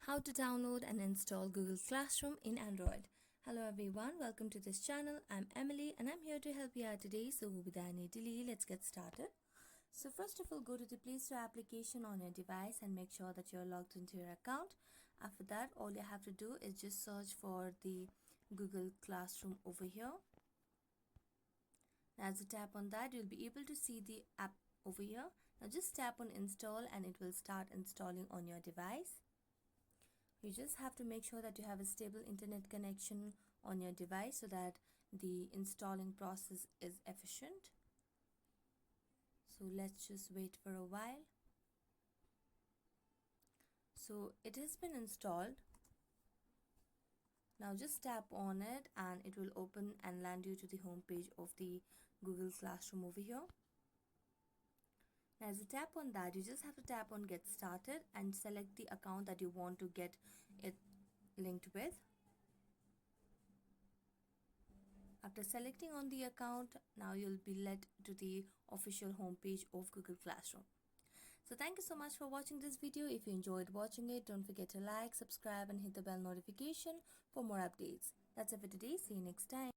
How to download and install Google Classroom in Android. Hello everyone, welcome to this channel. I'm Emily and I'm here to help you out today. So without any delay, let's get started. So first of all, go to the Play Store application on your device and make sure that you're logged into your account. After that, all you have to do is just search for the Google Classroom over here. As you tap on that, you'll be able to see the app over here. Now just tap on install and it will start installing on your device. You just have to make sure that you have a stable internet connection on your device so that the installing process is efficient. So let's just wait for a while. So it has been installed. Now just tap on it and it will open and land you to the home page of the Google Classroom over here. Now as you tap on that, you just have to tap on get started and select the account that you want to get it linked with. After selecting on the account, now you'll be led to the official homepage of Google Classroom. So thank you so much for watching this video. If you enjoyed watching it, don't forget to like, subscribe and hit the bell notification for more updates. That's it for today. See you next time.